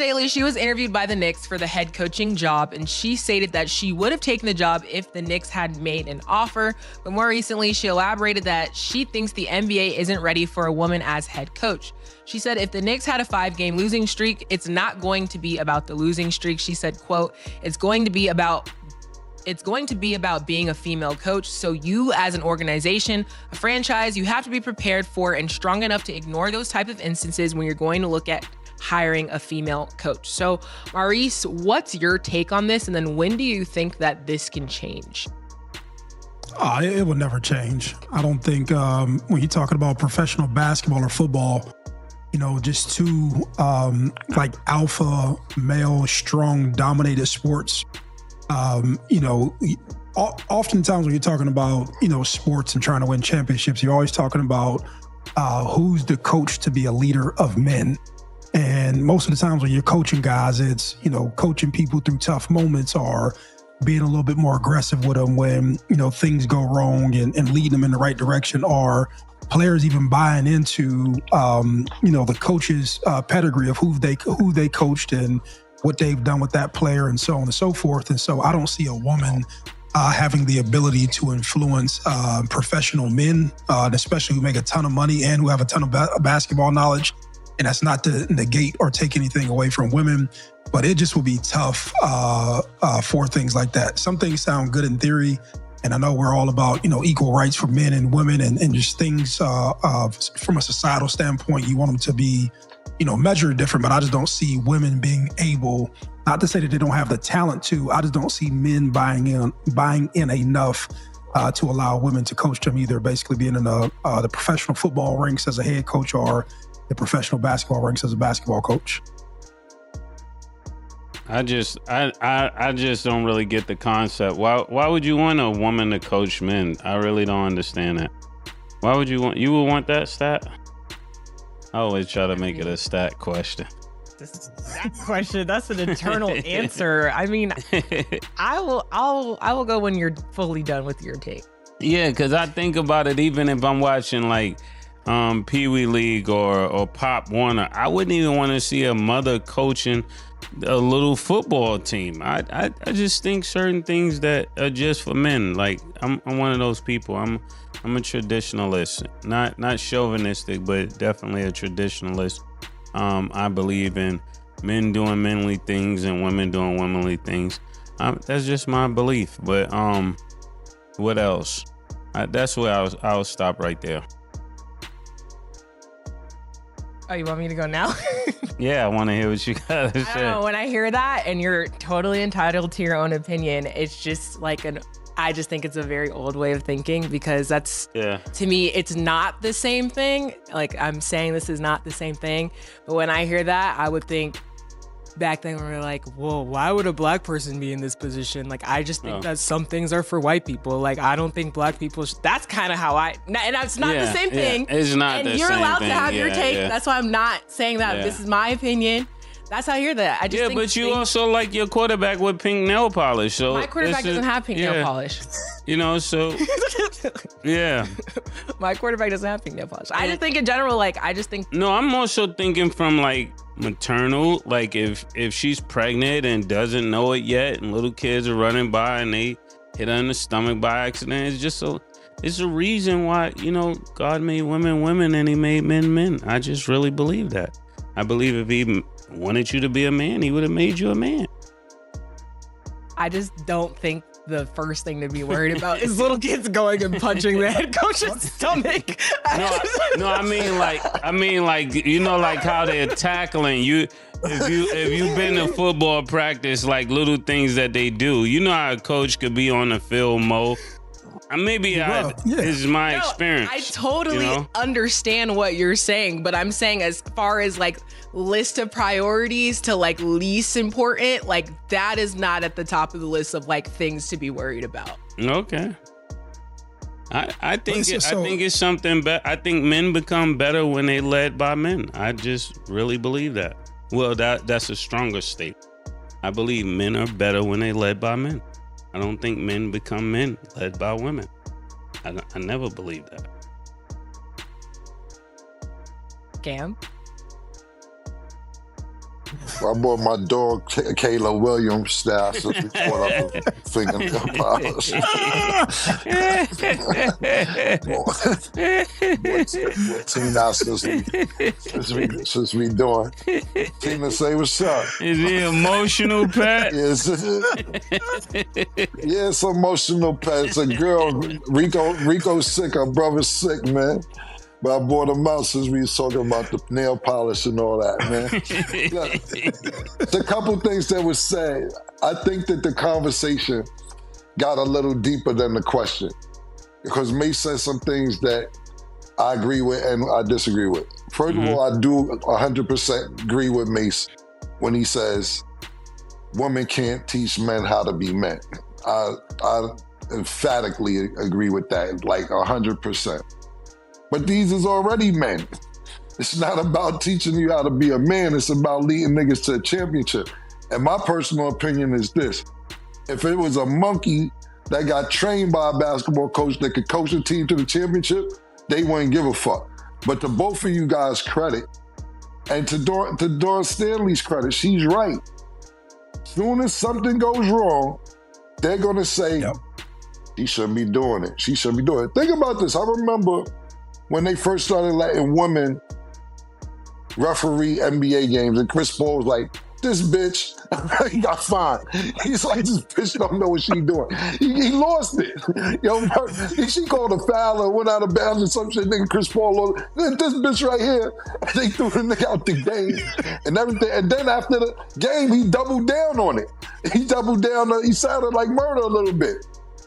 Staley, she was interviewed by the Knicks for the head coaching job, and she stated that she would have taken the job if the Knicks had made an offer. But more recently, she elaborated that she thinks the NBA isn't ready for a woman as head coach. She said if the Knicks had a 5-game losing streak, it's not going to be about the losing streak. She said, quote, it's going to be about being a female coach. So you as an organization, a franchise, you have to be prepared for and strong enough to ignore those type of instances when you're going to look at hiring a female coach. So Maurice, what's your take on this? And then when do you think that this can change? It will never change. I don't think when you're talking about professional basketball or football, just two like alpha male, strong, dominated sports. Oftentimes when you're talking about, sports and trying to win championships, you're always talking about who's the coach to be a leader of men. And most of the times when you're coaching guys, it's, coaching people through tough moments or being a little bit more aggressive with them when, things go wrong and leading them in the right direction, or players even buying into, the coach's pedigree of who they coached and what they've done with that player and so on and so forth. And so I don't see a woman having the ability to influence professional men, especially who make a ton of money and who have a ton of basketball knowledge. And that's not to negate or take anything away from women, but it just will be tough for things like that. Some things sound good in theory, and I know we're all about, equal rights for men and women and just things from a societal standpoint, you want them to be, measured different, but I just don't see women being able, not to say that they don't have the talent to, I just don't see men buying in enough to allow women to coach them, either basically being in the professional football ranks as a head coach or the professional basketball ranks as a basketball coach. I just don't really get the concept. Why would you want a woman to coach men? I really don't understand that. Why would you want that stat? I always try to make it a stat question. That question, that's an eternal answer. I mean, I will go when you're fully done with your take. Yeah, because I think about it, even if I'm watching like Pee Wee League or Pop Warner, I wouldn't even want to see a mother coaching a little football team. I just think certain things that are just for men. Like I'm one of those people. I'm a traditionalist, not chauvinistic, but definitely a traditionalist. I believe in men doing manly things and women doing womanly things. That's just my belief. But what else? That's where I'll stop right there. Oh, you want me to go now? Yeah, I want to hear what you got to say. I don't know, when I hear that, and you're totally entitled to your own opinion, it's just like I just think it's a very old way of thinking, because to me, it's not the same thing. Like, I'm saying this is not the same thing. But when I hear that, I would think back then we were like, whoa, why would a black person be in this position? Like, I just think that some things are for white people. Like, I don't think black people, that's kind of how and it's not the same thing. It's not and the same thing. And you're allowed to have your take. Yeah. That's why I'm not saying that. Yeah. This is my opinion. That's how I hear that. I just think but you also like your quarterback with pink nail polish. So my quarterback doesn't have pink nail polish. So yeah. My quarterback doesn't have pink nail polish. I just think in general, No, I'm also thinking from like maternal, like if she's pregnant and doesn't know it yet, and little kids are running by and they hit her in the stomach by accident, it's a reason why, God made women and he made men. I just really believe that. I believe if he wanted you to be a man, he would have made you a man. I just don't think the first thing to be worried about is little kids going and punching the head coach's stomach. I mean like how they're tackling you. If you've been to football practice, like little things that they do, how a coach could be on the field, Mo. This is my experience. I totally understand what you're saying, but I'm saying as far as like list of priorities to like least important, like that is not at the top of the list of like things to be worried about. Okay. I think it's something. I think men become better when they led by men. I just really believe that. Well, that's a stronger statement. I believe men are better when they led by men. I don't think men become men led by women. I never believed that. Cam? I bought my dog Kayla Williams style since we bought up a fingernail polish. 14 now since we doing. Tina say what's up. Is he emotional, Pat? Yes. Yeah, it's emotional, Pat. It's a girl. Rico's sick. Her brother's sick, man. But I bought him out since we was talking about the nail polish and all that, man. Look, a couple things that was said. I think that the conversation got a little deeper than the question. Because Mase said some things that I agree with and I disagree with. First of all, I do 100% agree with Mase when he says women can't teach men how to be men. I emphatically agree with that, like 100%. But these is already men. It's not about teaching you how to be a man. It's about leading niggas to a championship. And my personal opinion is this. If it was a monkey that got trained by a basketball coach that could coach a team to the championship, they wouldn't give a fuck. But to both of you guys' credit, and to Dawn Stanley's credit, she's right. Soon as something goes wrong, they're gonna say, she shouldn't be doing it. She shouldn't be doing it. Think about this. I remember when they first started letting women referee NBA games, and Chris Paul was like, this bitch, he got fined. He's like, this bitch don't know what she doing. He lost it. Yo, she called a foul or went out of bounds or some shit. Nigga, Chris Paul lost it. This bitch right here. They threw the nigga out the game and everything. And then after the game, he doubled down on it. He doubled down. He sounded like murder a little bit.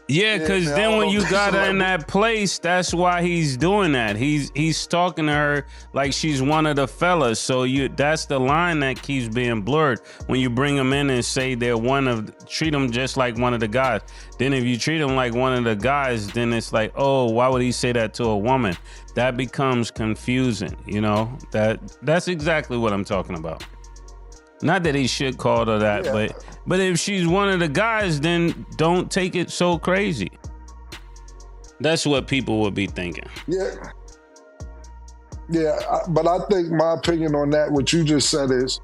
Yeah, because then when you got her in that place, that's why he's doing that. He's talking to her like she's one of the fellas. So that's the line that keeps being blurred when you bring them in and say they're treat them just like one of the guys. Then if you treat them like one of the guys, then it's like, oh, why would he say that to a woman? That becomes confusing, you know? That's exactly what I'm talking about. Not that he should call her that, but if she's one of the guys, then don't take it so crazy. That's what people would be thinking. But I think my opinion on that, what you just said is,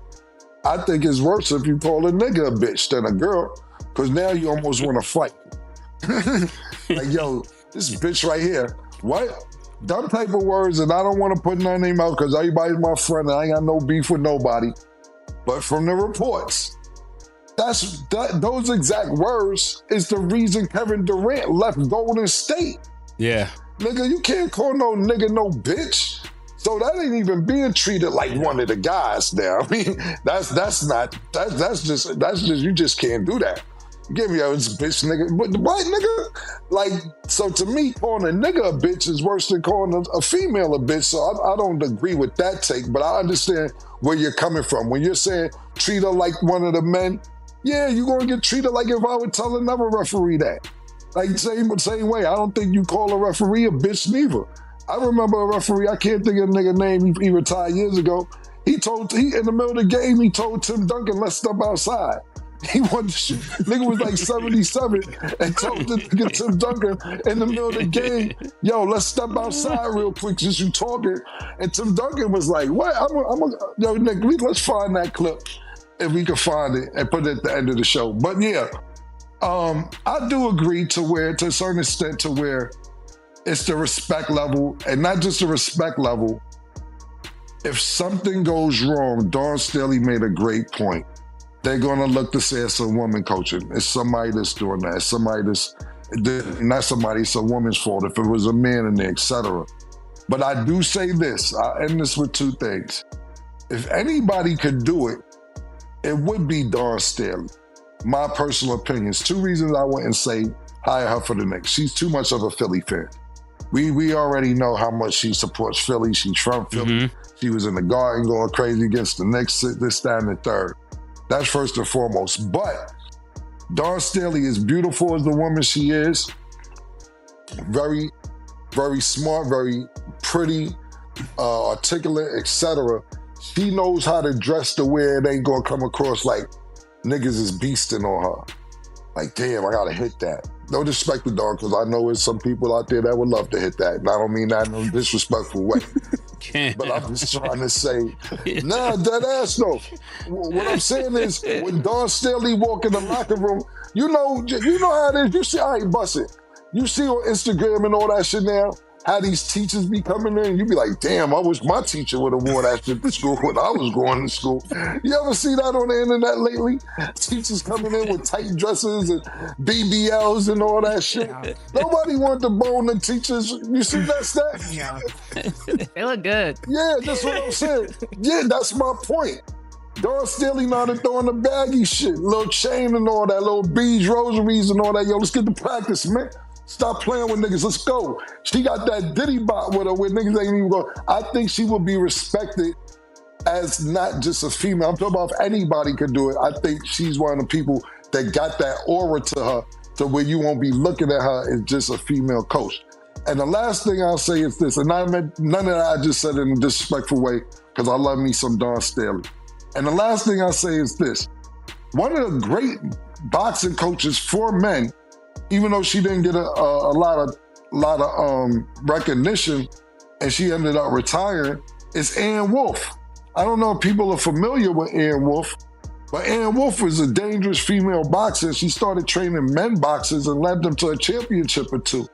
I think it's worse if you call a nigga a bitch than a girl, because now you almost want to fight. Like, yo, this bitch right here, what? Dumb type of words, and I don't want to put none in their mouth because everybody's my friend and I ain't got no beef with nobody. But from the reports, those exact words is the reason Kevin Durant left Golden State. Yeah. Nigga, you can't call no nigga no bitch. So that ain't even being treated like one of the guys now. I mean, that's just you just can't do that. Give me a bitch nigga. But what nigga? Like, so to me, calling a nigga a bitch is worse than calling a female a bitch. So I don't agree with that take, but I understand where you're coming from. When you're saying treat her like one of the men, yeah, you're gonna get treated like if I would tell another referee that. Like same way. I don't think you call a referee a bitch neither. I remember a referee, I can't think of a nigga name, he retired years ago. He in the middle of the game, he told Tim Duncan, let's step outside. He wanted to shoot. Nigga was like 77 and told Tim Duncan in the middle of the game, yo, let's step outside real quick since you talking. And Tim Duncan was like, what? Yo, Nick, let's find that clip if we can find it and put it at the end of the show. But yeah, I do agree to a certain extent to where it's the respect level, and not just the respect level. If something goes wrong, Dawn Staley made a great point. They're gonna look to say it's a woman coaching. It's somebody that's doing that. It's somebody not somebody, it's a woman's fault. If it was a man in there, etc. But I do say this, I'll end this with two things. If anybody could do it, it would be Dawn Staley. My personal opinions. Two reasons I wouldn't say hire her for the Knicks. She's too much of a Philly fan. We already know how much she supports Philly. She's from Philly. She was in the Garden going crazy against the Knicks, this, that, and the third. That's first and foremost. But Dawn Staley, as beautiful as the woman she is, very, very smart, very pretty, articulate, etc. She knows how to dress to where it ain't gonna come across like niggas is beasting on her. like, damn, I gotta hit that. No disrespect to Dawn, because I know there's some people out there that would love to hit that. And I don't mean that in a disrespectful way. But I'm just trying to say, nah, dead ass no. What I'm saying is, when Dawn Staley walk in the locker room, you know how it is. You see, I ain't busting. You see on Instagram and all that shit now, how these teachers be coming in, you be like, damn, I wish my teacher would have wore that shit to school when I was going to school. You ever see that on the internet lately? Teachers coming in with tight dresses and BBLs and all that shit. Yeah. Nobody want to bone the teachers. You see that stat? Yeah. They look good. Yeah, that's what I'm saying. Yeah, that's my point. Dawn Staley now they're throwing the baggy shit, little chain and all that, little beads, rosaries and all that. Yo, let's get to practice, man. Stop playing with niggas. Let's go. She got that Diddy bot with her where niggas ain't even go. I think she would be respected as not just a female. I'm talking about if anybody could do it. I think she's one of the people that got that aura to her to where you won't be looking at her as just a female coach. And the last thing I'll say is this, and none of that I just said in a disrespectful way because I love me some Dawn Staley. And the last thing I'll say is this. One of the great boxing coaches for men, even though she didn't get a lot of recognition and she ended up retiring, is Ann Wolfe. I don't know if people are familiar with Ann Wolfe, but Ann Wolfe was a dangerous female boxer. She started training men boxers and led them to a championship or two.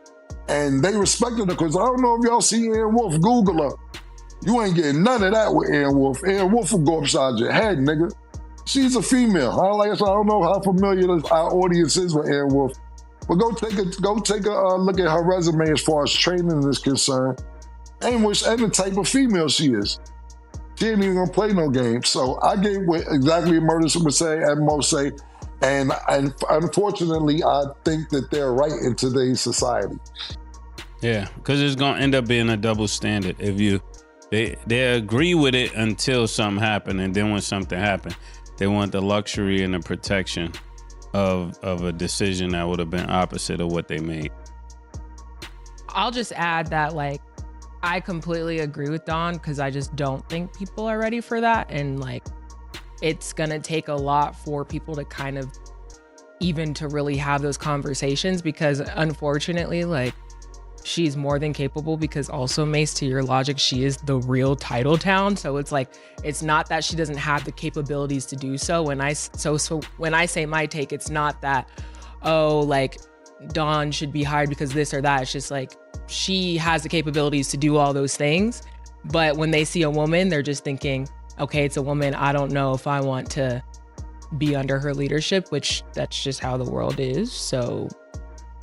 And they respected her because I don't know if y'all see Ann Wolfe, Google her. You ain't getting none of that with Ann Wolfe. Ann Wolfe will go upside your head, nigga. She's a female. I don't know how familiar our audience is with Ann Wolfe. But go take a look at her resume as far as training is concerned, and the type of female she is. She ain't even gonna play no games. So I gave what exactly Murder would say and Mo say, and unfortunately, I think that they're right in today's society. Yeah, because it's gonna end up being a double standard. If they agree with it until something happened, and then when something happened, they want the luxury and the protection of a decision that would have been opposite of what they made. I'll just add that, like, I completely agree with Dawn because I just don't think people are ready for that. And, like, it's going to take a lot for people to kind of even to really have those conversations because, unfortunately, like, she's more than capable because also, Mase, to your logic, she is the real title town. So it's like, it's not that she doesn't have the capabilities to do so. When I say my take, it's not that, oh, like Dawn should be hired because this or that. It's just like, she has the capabilities to do all those things. But when they see a woman, they're just thinking, okay, it's a woman. I don't know if I want to be under her leadership, which that's just how the world is. So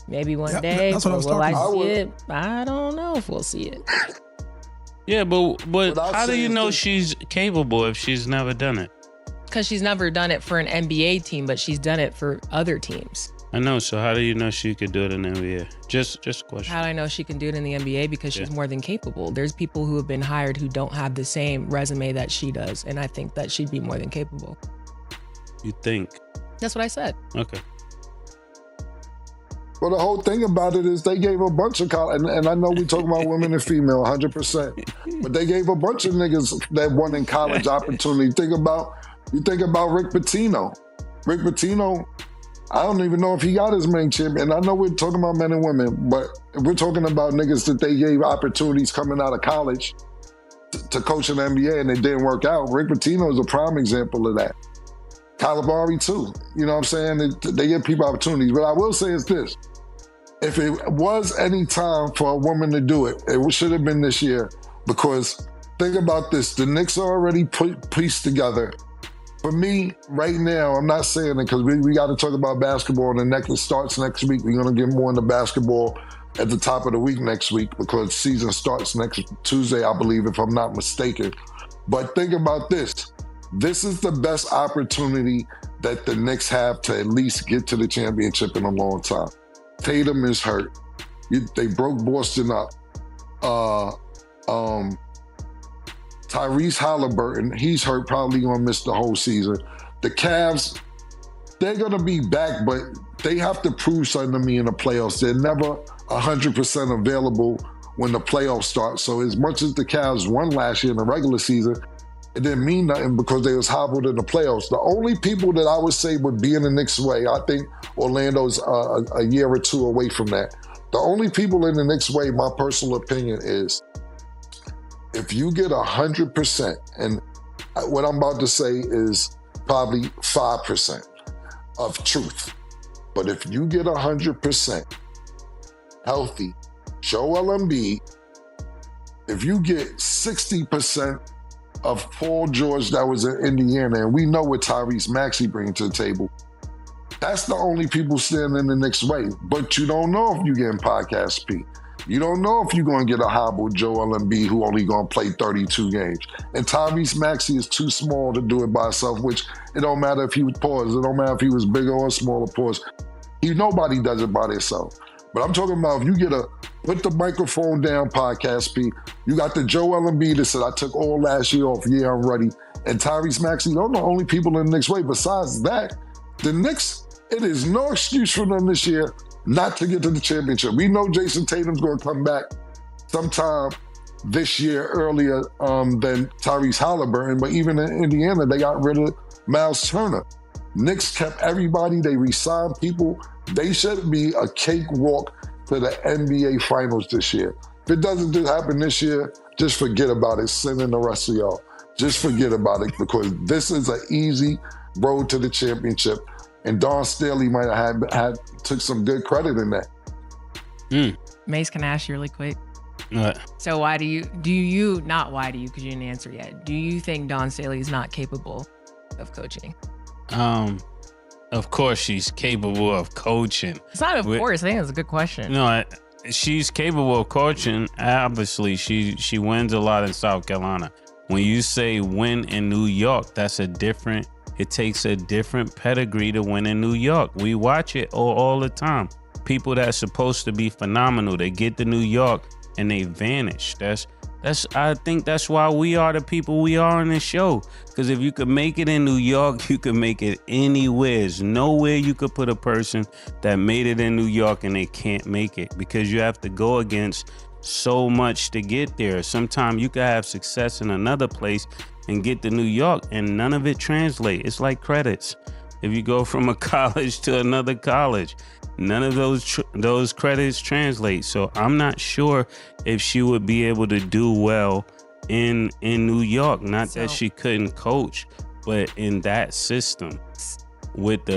maybe one day, that's what I was will I talking see it? I don't know if we'll see it. Yeah, but how do you know she's capable if she's never done it? Because she's never done it for an NBA team, but she's done it for other teams. I know. So how do you know she could do it in the NBA? Just a question. How do I know she can do it in the NBA? Because she's more than capable. There's people who have been hired who don't have the same resume that she does, and I think that she'd be more than capable. You think? That's what I said. Okay. Well, the whole thing about it is they gave a bunch of college, and I know we talk about women and female 100%, but they gave a bunch of niggas that won in college opportunity. You think about Rick Pitino. Rick Pitino, I don't even know if he got his main champion. I know we're talking about men and women, but we're talking about niggas that they gave opportunities coming out of college to coach in the NBA and it didn't work out. Rick Pitino is a prime example of that. Calipari too. You know what I'm saying? They give people opportunities. But I will say is this. If it was any time for a woman to do it, it should have been this year. Because think about this. The Knicks are already pieced together. For me, right now, I'm not saying it because we got to talk about basketball and it starts next week. We're going to get more into basketball at the top of the week next week because season starts next Tuesday, I believe, if I'm not mistaken. But think about this. This is the best opportunity that the Knicks have to at least get to the championship in a long time. Tatum is hurt. They broke Boston up. Tyrese Halliburton, he's hurt, probably gonna miss the whole season. The Cavs, they're gonna be back, but they have to prove something to me in the playoffs. They're never 100% available when the playoffs start. So as much as the Cavs won last year in the regular season, it didn't mean nothing because they was hobbled in the playoffs. The only people that I would say would be in the Knicks' way, I think Orlando's a year or two away from that. The only people in the Knicks' way, my personal opinion is, if you get 100%, and what I'm about to say is probably 5% of truth, but if you get 100% healthy, Joel Embiid, if you get 60% of Paul George that was in Indiana, and we know what Tyrese Maxey brings to the table, that's the only people standing in the Knicks' way. But you don't know if you're getting podcast P. You don't know if you're going to get a hobbled Joel Embiid who only going to play 32 games. And Tyrese Maxey is too small to do it by himself, which it don't matter if he was paused. It don't matter if he was bigger or smaller paused. Nobody does it by themselves. But I'm talking about if you get a put the microphone down podcast P, you got the Joel Embiid that said, I took all last year off, yeah, I'm ready. And Tyrese Maxey, those are the only people in the Knicks' way. Besides that, the Knicks, it is no excuse for them this year not to get to the championship. We know Jason Tatum's going to come back sometime this year earlier than Tyrese Halliburton, but even in Indiana, they got rid of Miles Turner. Knicks kept everybody, they re-signed people. They should be a cakewalk to the NBA Finals this year. If it doesn't happen this year, just forget about it. Sending the rest of y'all. Just forget about it because this is an easy road to the championship. And Don Staley might have had took some good credit in that. Mase, can I ask you really quick? What? So why do you, because you didn't answer yet. Do you think Don Staley is not capable of coaching? Of course she's capable of coaching. It's not of course, I think it's a good question. No, she's capable of coaching. Obviously, she wins a lot in South Carolina. When you say win in New York, it takes a different pedigree to win in New York. We watch it all the time. People that's supposed to be phenomenal, they get to New York and they vanish. I think that's why we are the people we are in this show. Because if you could make it in New York, you could make it anywhere. There's nowhere you could put a person that made it in New York and they can't make it because you have to go against so much to get there. Sometimes you could have success in another place and get to New York and none of it translates. It's like credits. If you go from a college to another college, none of those credits translate. So I'm not sure if she would be able to do well in New York. Not that she couldn't coach, but in that system with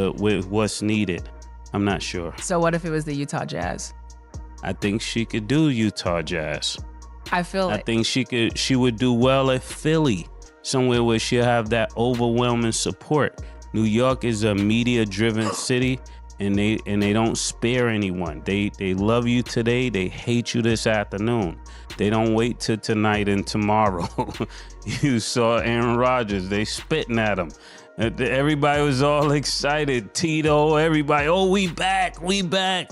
what's needed, I'm not sure. So what if it was the Utah Jazz? I think she could do Utah Jazz. I think she would do well at Philly, somewhere where she'll have that overwhelming support. New York is a media-driven city, and they don't spare anyone. They love you today, they hate you this afternoon. They don't wait till tonight and tomorrow. You saw Aaron Rodgers, they spitting at him. Everybody was all excited. Tito, everybody, oh, we back. By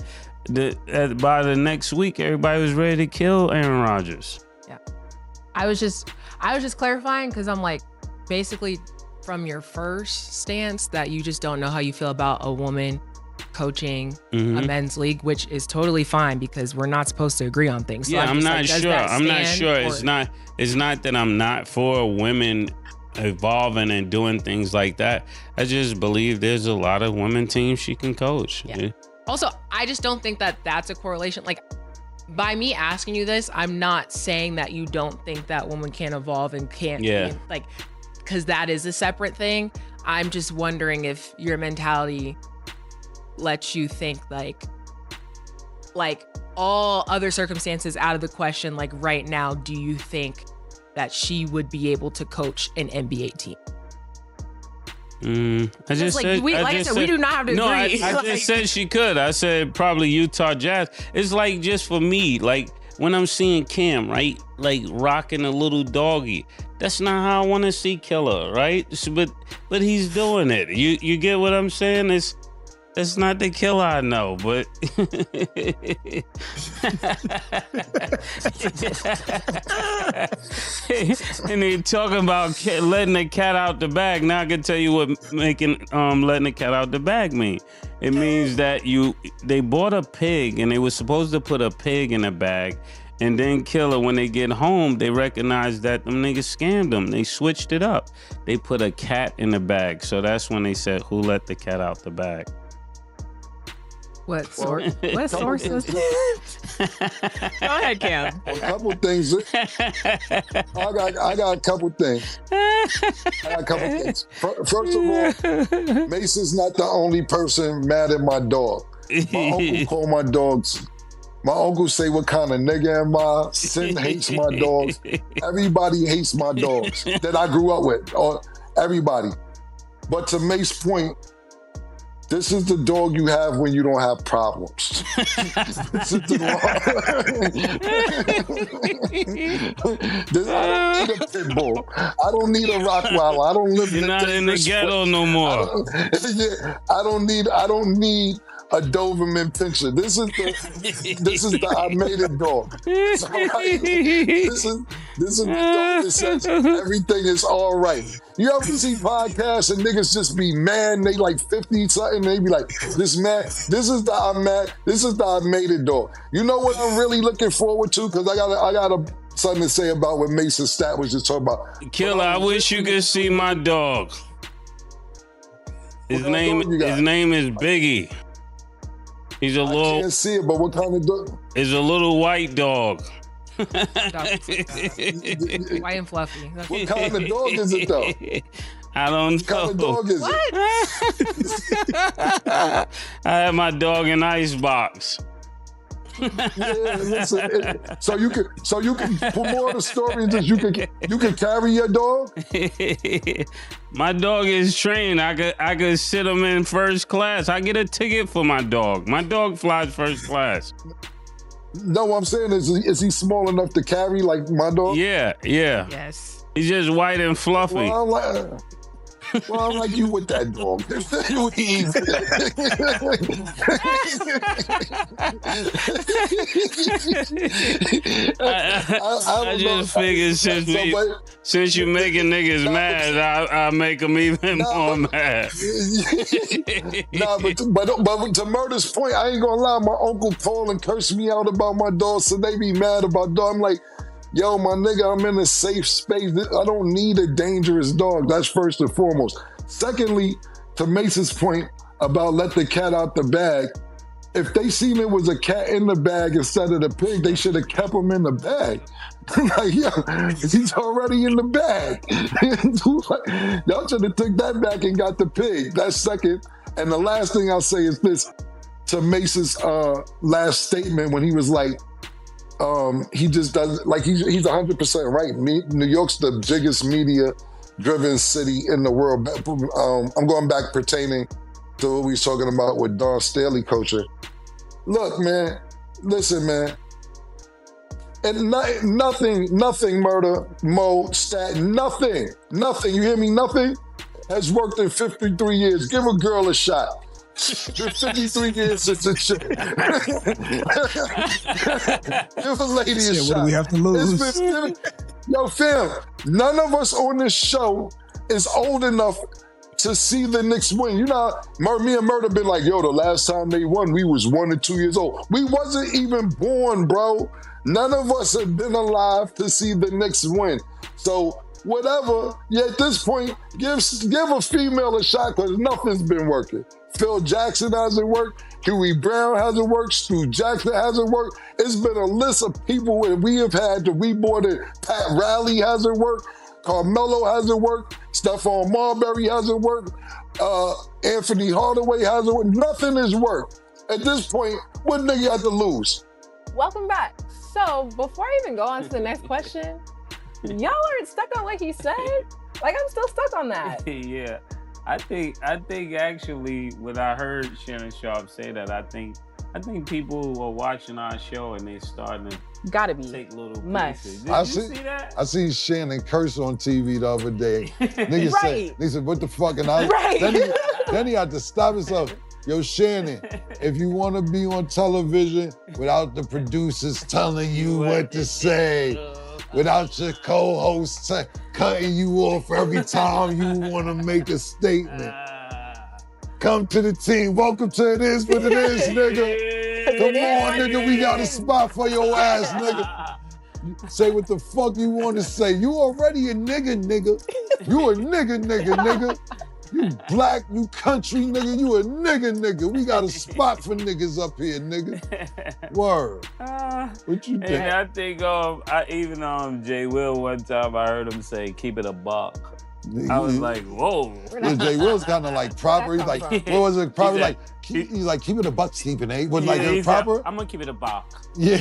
the next week, everybody was ready to kill Aaron Rodgers. Yeah. I was just clarifying because I'm like, basically from your first stance that you just don't know how you feel about a woman coaching a men's league, which is totally fine because we're not supposed to agree on things. So yeah, I'm not sure. Or... It's not that I'm not for women evolving and doing things like that. I just believe there's a lot of women teams she can coach. Yeah. Also, I just don't think that that's a correlation. Like, by me asking you this, I'm not saying that you don't think that woman can evolve and can't, like, because that is a separate thing. I'm just wondering if your mentality lets you think like all other circumstances out of the question, like right now, do you think that she would be able to coach an NBA team? We do not have to agree. I just said she could. I said probably Utah Jazz. It's like just for me, like when I'm seeing Cam, right, like rocking a little doggy. That's not how I want to see Killer, right? But he's doing it. You get what I'm saying? It's not the Killer I know, but and they talking about letting the cat out the bag. Now I can tell you what letting the cat out the bag mean. It means that they bought a pig and they were supposed to put a pig in a bag, And then Killer, when they get home, they recognize that them niggas scammed them. They switched it up. They put a cat in the bag. So that's when they said, who let the cat out the bag? What source was that? Go ahead, Cam. A couple things. I got a couple things. First of all, Mason's not the only person mad at my dog. My uncle called my dogs. My uncle say, what kind of nigga am I? Sin hates my dogs. Everybody hates my dogs that I grew up with. Or everybody. But to Mace's point, this is the dog you have when you don't have problems. This is the I don't need a pit bull. I don't need a Rottweiler. I don't live You're not in the ghetto no more. I don't need a Doberman Pinscher. This is the I made it dog. So, right, this is the dog that says everything is all right. You ever see podcasts and niggas just be mad and they like 50 something and they be like, this is the I made it dog. You know what I'm really looking forward to? Because I got something to say about what Mason Stat was just talking about. Killer, I wish you could see my dog. His name is Biggie. He's a little. I can't see it, but what kind of dog? He's a little white dog. White and fluffy. What kind of dog is it though? I don't know. What kind of dog is it? I had my dog in icebox. Yeah, listen. So you can for more of the story, just you can carry your dog. My dog is trained. I could sit him in first class. I get a ticket for my dog. My dog flies first class. No, what I'm saying is he small enough to carry like my dog? Yeah. Yes. He's just white and fluffy. Well, I'm like you with that dog. I just figured since you making niggas mad, I make them even more mad. But to Murder's point, I ain't gonna lie. My uncle called and cursed me out about my dog, so they be mad about dog. I'm like, yo, my nigga, I'm in a safe space. I don't need a dangerous dog. That's first and foremost. Secondly, to Mace's point about let the cat out the bag, if they seen it was a cat in the bag instead of the pig, they should have kept him in the bag. Like, yo, he's already in the bag. Y'all should have took that back and got the pig. That's second. And the last thing I'll say is this, to Mace's last statement when he was like, he just does, like he's 100% right. New York's the biggest media-driven city in the world. I'm going back pertaining to what we was talking about with Don Staley coaching. Look, man, listen, man. And nothing, Murder, Mo, Stat, nothing, you hear me? Nothing has worked in 53 years. Give a girl a shot. 53 years since the shit. Give a lady a shot. What do we have to lose? Yo, fam, none of us on this show is old enough to see the Knicks win. You know, me and Murder been like, yo, the last time they won, we was 1 or 2 years old. We wasn't even born, bro. None of us have been alive to see the Knicks win. So whatever, at this point, give a female a shot because nothing's been working. Phil Jackson hasn't worked. Huey Brown hasn't worked. Stu Jackson hasn't worked. It's been a list of people that we have had to reboard it. Pat Riley hasn't worked. Carmelo hasn't worked. Stephon Marbury hasn't worked. Anthony Hardaway hasn't worked. Nothing has worked. At this point, what nigga have to lose? Welcome back. So before I even go on to the next question, y'all aren't stuck on what he said? Like, I'm still stuck on that. Yeah. I think actually when I heard Shannon Sharp say that, I think people are watching our show and they starting to take little pieces. Did you see that? I seen Shannon curse on TV the other day. Niggas said, what the fuck? And then he had to stop himself. Yo, Shannon, if you want to be on television without the producers telling you what to say, without your co-host cutting you off every time you want to make a statement, come to the team. Welcome to It Is What It Is, nigga. Come on, nigga, we got a spot for your ass, nigga. Say what the fuck you want to say. You already a nigga. You a nigga. You black, you country nigga, you a nigga. We got a spot for niggas up here, nigga. Word. What you think? And I think even Jay Will one time I heard him say, keep it a buck. I was like, whoa. Yeah, Jay Will's kind of like proper. He's like, what was it? Probably like, he's like, keep it a buck, Stephen A. But like, proper. I'm gonna keep it a buck. Yeah.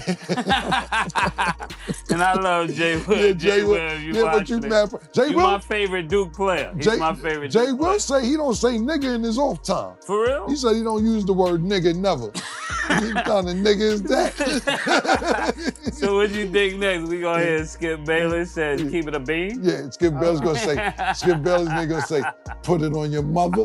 And I love Jay Will. Yeah, Jay Will. Yeah, but you mad for Jay Will? My favorite Duke player. He's my favorite Jay Duke Will player. say he don't say nigga in his off time. For real? He said he don't use the word nigga never. What kind of nigga is that? So what you think next? We gonna hear Skip Bayless says keep it a bean? Yeah, Skip Bayless gonna say, Skip Bayless nigga gonna say, put it on your mother.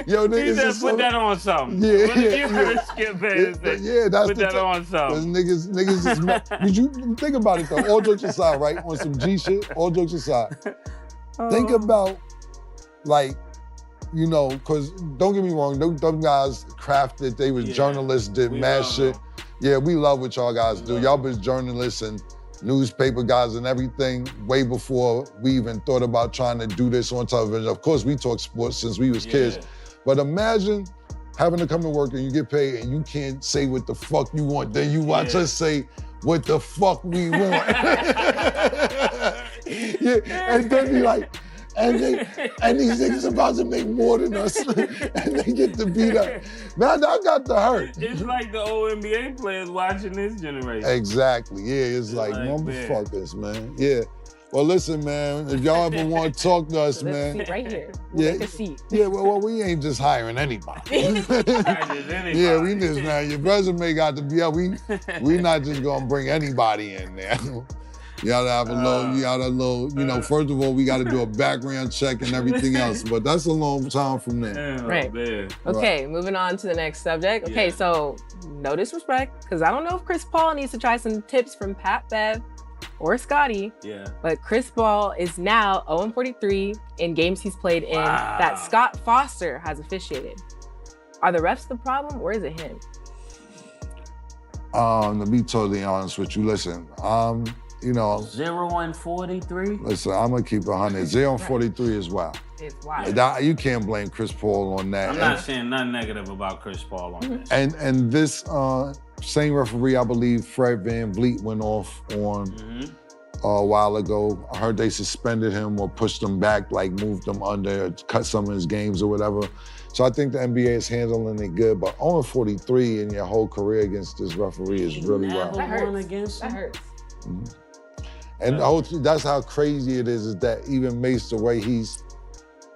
Yo, niggas He said put that on something. Yeah, What did you heard Skip Bayless say? Yeah, that's put that on something. Niggas is did you think about it though? All jokes aside, right? On some G shit, all jokes aside. Think about like, you know, because don't get me wrong, them guys crafted, they was journalists, did mad shit. Them. Yeah, we love what y'all guys do. Y'all been journalists and newspaper guys and everything way before we even thought about trying to do this on television. Of course, we talk sports since we was kids. But imagine having to come to work and you get paid and you can't say what the fuck you want. Then you watch us say what the fuck we want. And then be like, and these niggas about to make more than us, and they get to beat up. Man, I got to hurt. It's like the old NBA players watching this generation. Exactly, yeah, it's like motherfuckers, man. Yeah. Well, listen, man, if y'all ever want to talk to us, man. Seat right here. We'll take a seat. Yeah, well, we ain't just hiring anybody. Yeah, we just, man, your resume got to be up. We not just gonna bring anybody in there. You gotta have a little, you know, first of all, we gotta do a background check and everything else, but that's a long time from there. Right. Okay, moving on to the next subject. Okay, so no disrespect, because I don't know if Chris Paul needs to try some tips from Pat Bev or Scotty. Yeah. But Chris Paul is now 0-43 in games he's played in that Scott Foster has officiated. Are the refs the problem or is it him? To be totally honest with you, listen, you know, 0-43. Listen, I'm gonna keep it 100. 0-43 is wild. It's wild. You can't blame Chris Paul on that. I'm not saying nothing negative about Chris Paul on that. And this same referee, I believe, Fred VanVleet went off on a while ago. I heard they suspended him or pushed him back, like moved him under, or cut some of his games or whatever. So I think the NBA is handling it good, but 0-43 in your whole career against this referee is really wild. That hurts. That hurts. And that's how crazy it is that even Mase, the way he's,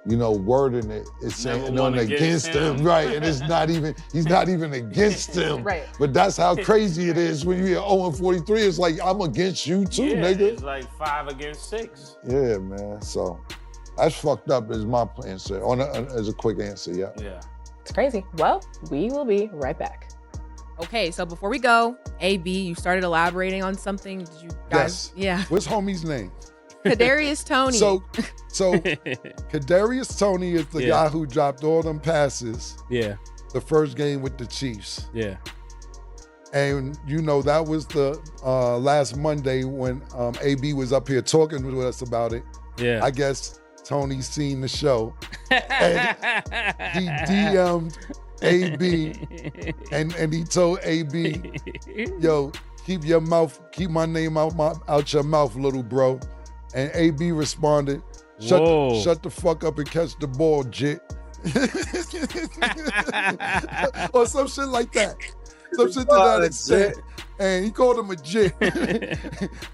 you know, wording it, it's saying on against him, right? And he's not even against him. Right. But that's how crazy it is when you hear 0-43. It's like, I'm against you too, nigga. It's like 5 against 6. Yeah, man. So that's fucked up is my answer. As a quick answer, yeah. It's crazy. Well, we will be right back. Okay, so before we go, AB, you started elaborating on something. Did you guys? Yes. Yeah. What's homie's name? Kadarius Toney. So Kadarius Toney is the guy who dropped all them passes. Yeah. The first game with the Chiefs. Yeah. And you know, that was the last Monday when AB was up here talking with us about it. Yeah. I guess Tony seen the show. And he DM'd AB and he told AB, yo, keep my name out your mouth, little bro. And AB responded, shut the fuck up and catch the ball, jit. Or some shit like that. Some shit to that extent. And he called him a jit.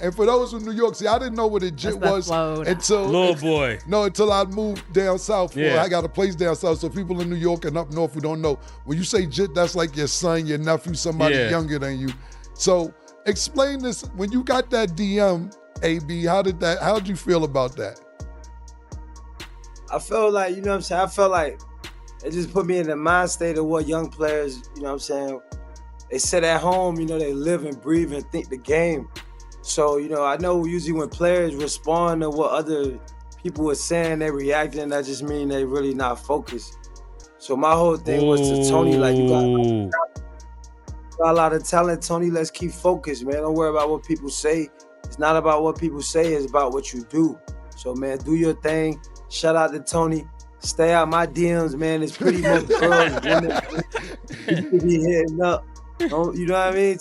And for those in New York, see, I didn't know what a jit was until I moved down south. Yeah. I got a place down south. So people in New York and up north who don't know, when you say jit, that's like your son, your nephew, somebody younger than you. So explain this. When you got that DM, AB, how'd you feel about that? I felt like, you know what I'm saying? I felt like it just put me in the mind state of what young players, you know what I'm saying? They sit at home, you know, they live and breathe and think the game. So, you know, I know usually when players respond to what other people are saying, they reacting, that just mean they really not focused. So my whole thing was to Tony, like, got a lot of talent, Tony. Let's keep focused, man. Don't worry about what people say. It's not about what people say. It's about what you do. So, man, do your thing. Shout out to Tony. Stay out my DMs, man. It's pretty much girls, women be hitting up. You know what I mean?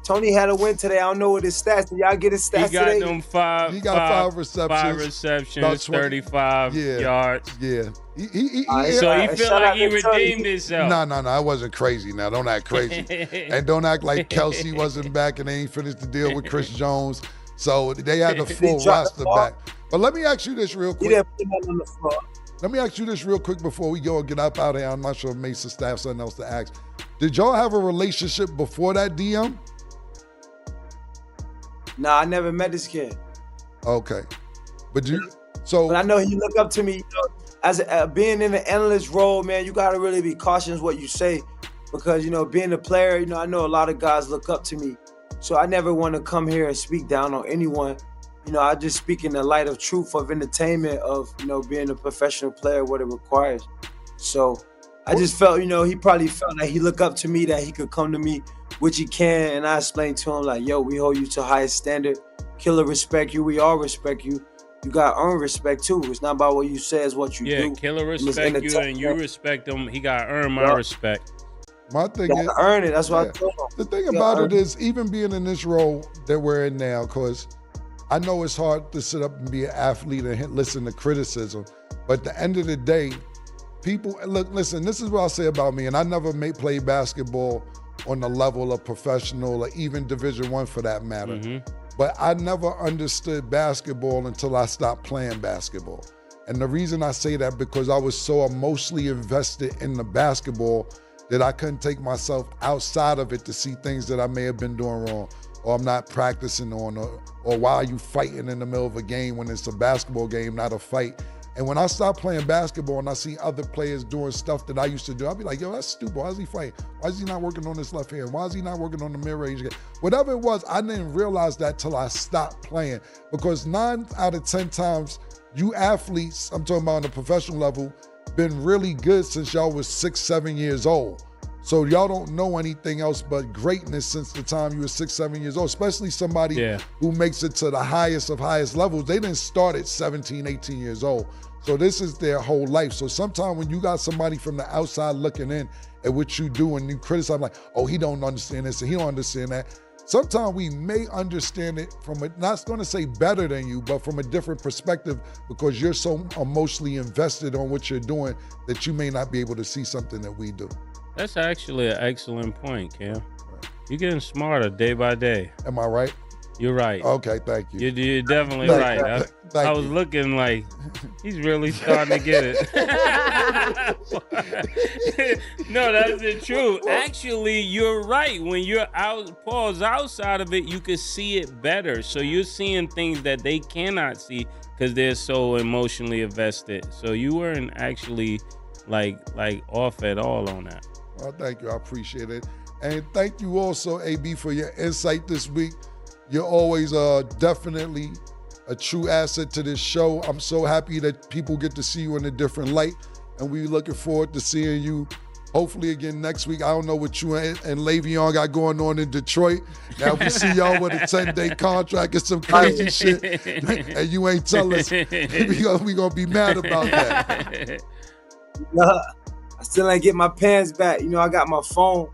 Tony had a win today. I don't know what his stats. Did y'all get his stats today? He got them five. He got five receptions. 5 receptions, 35 yards. Yeah. So he feel like he redeemed himself. No, I wasn't crazy now. Don't act crazy. And don't act like Kelsey wasn't back and they ain't finished the deal with Chris Jones. So they had the full roster back. But let me ask you this real quick. He didn't put him on the floor. Let me ask you this real quick before we go and get up out of here. I'm not sure if Mase staff have something else to ask. Did y'all have a relationship before that DM? Nah, I never met this kid. Okay. But I know he looked up to me, as being in the analyst role, man, you gotta really be cautious what you say because, being a player, I know a lot of guys look up to me. So I never want to come here and speak down on anyone. I just speak in the light of truth, of entertainment, of, being a professional player, what it requires. So I just felt, he probably felt like he looked up to me, that he could come to me, which he can. And I explained to him like, yo, we hold you to highest standard. Killer respect you. We all respect you. You got to earn respect too. It's not about what you say, it's what you do. Yeah, Killer respect you and you respect him. He got to earn my respect. My thing is, earn it. That's what I told him. The thing about it is, even being in this role that we're in now, because I know it's hard to sit up and be an athlete and listen to criticism, but at the end of the day, people, listen, this is what I'll say about me, and I never played basketball on the level of professional or even Division I for that matter. Mm-hmm. But I never understood basketball until I stopped playing basketball. And the reason I say that because I was so emotionally invested in the basketball that I couldn't take myself outside of it to see things that I may have been doing wrong or I'm not practicing on or why are you fighting in the middle of a game when it's a basketball game, not a fight. And when I start playing basketball and I see other players doing stuff that I used to do, I'll be like, yo, that's stupid. Why is he fighting? Why is he not working on his left hand? Why is he not working on the mid-range game? Whatever it was, I didn't realize that till I stopped playing. Because 9 out of 10 times, you athletes, I'm talking about on the professional level, been really good since y'all was 6, 7 years old. So y'all don't know anything else but greatness since the time you were 6, 7 years old, especially somebody who makes it to the highest of highest levels. They didn't start at 17, 18 years old. So this is their whole life. So sometimes when you got somebody from the outside looking in at what you do and you criticize, like, oh, he don't understand this and he don't understand that. Sometimes we may understand it from not going to say better than you, but from a different perspective because you're so emotionally invested on what you're doing that you may not be able to see something that we do. That's actually an excellent point, Cam. Right. You're getting smarter day by day. Am I right? You're right. Okay, thank you. You're definitely right. I was looking like, he's really starting to get it. No, that's the truth. Actually, you're right. When you're outside of it, you can see it better. So you're seeing things that they cannot see because they're so emotionally invested. So you weren't actually like off at all on that. Well, thank you. I appreciate it. And thank you also, AB, for your insight this week. You're always definitely a true asset to this show. I'm so happy that people get to see you in a different light, and we're looking forward to seeing you hopefully again next week. I don't know what you and Le'Veon got going on in Detroit. Now we see y'all with a 10-day contract and some crazy shit, and you ain't tell us. We gonna be mad about that. I still ain't get my pants back. I got my phone.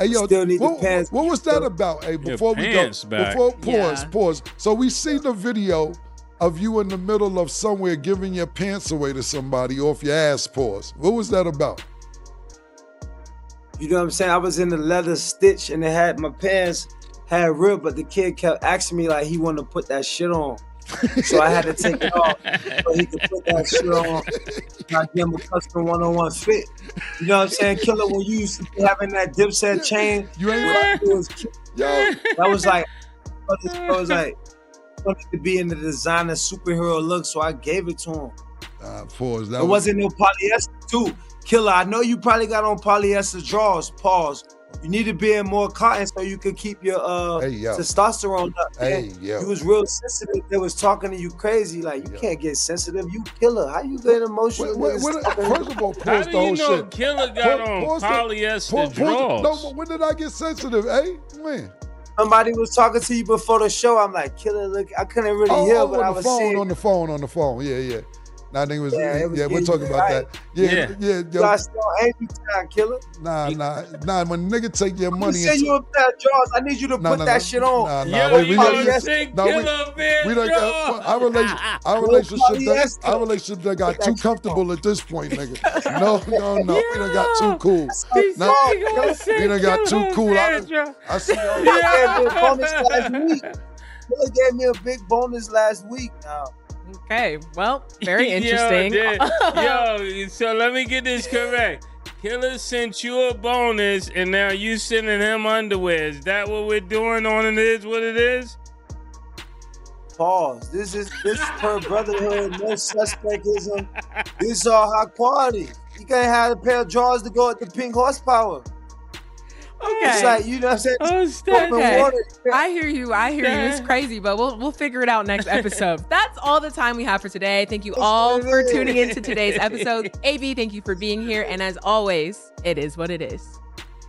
Hey, yo, still need the pants. What was that about? Hey, before we go, pause. So we see the video of you in the middle of somewhere giving your pants away to somebody off your ass, pause. What was that about? You know what I'm saying? I was in the leather stitch and it had my pants had ripped, but the kid kept asking me like he wanted to put that shit on. So I had to take it off so he could put that shit on. I give him a custom one-on-one fit. You know what I'm saying? Killer, when you used to be having that Dipset chain, you ain't right. That was like, wanted to be in the designer superhero look, so I gave it to him. It wasn't no polyester too. Killer, I know you probably got on polyester drawers, pause, You need to be in more cotton so you could keep your testosterone up. Hey, yo. You was real sensitive. They was talking to you crazy. Like, you can't get sensitive. You killer. How you get emotional? First of all, How pause do the whole you know shit. Killer got on polyester drawers? No, but when did I get sensitive, When? Somebody was talking to you before the show. I'm like, killer, look, I couldn't really hear, but I was saying. On the phone. Yeah. Nah, I think it was, we're talking about right. that. Yeah. You got still angry time, killer. Nah. When nigga take your money. You say you a pair of drawers. I need you to put that shit on. Our relationship that got too comfortable at this point, nigga. No. We done got too cool. We done got too cool. I see Killer gave me a big bonus last week now. Okay, well, very interesting. So let me get this correct. Killer sent you a bonus, and now you sending him underwear. Is that what we're doing on It Is What It Is? Pause. This is per brotherhood, no suspectism. This is all high quality. You can't have a pair of drawers to go at the pink horsepower. Okay. It's like, you know what I'm saying? Okay. I hear you. It's crazy, but we'll figure it out next episode. That's all the time we have for today. Thank you all for tuning into today's episode. AB, thank you for being here. And as always, it is what it is.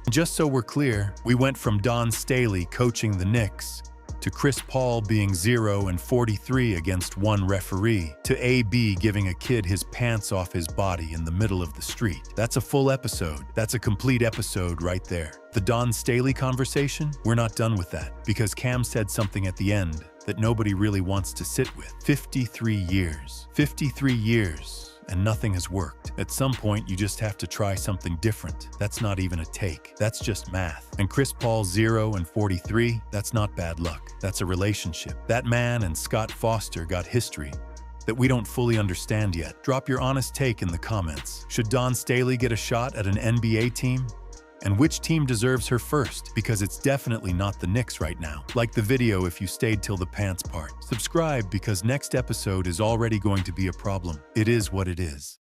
Just so we're clear, we went from Don Staley coaching the Knicks to Chris Paul being 0 and 43 against one referee, to AB giving a kid his pants off his body in the middle of the street. That's a full episode. That's a complete episode right there. The Don Staley conversation, we're not done with that, because Cam said something at the end that nobody really wants to sit with. 53 years. 53 years. And nothing has worked. At some point, you just have to try something different. That's not even a take. That's just math. And Chris Paul 0 and 43, that's not bad luck. That's a relationship. That man and Scott Foster got history that we don't fully understand yet. Drop your honest take in the comments. Should Don Staley get a shot at an NBA team? And which team deserves her first? Because it's definitely not the Knicks right now. Like the video if you stayed till the pants part. Subscribe because next episode is already going to be a problem. It is what it is.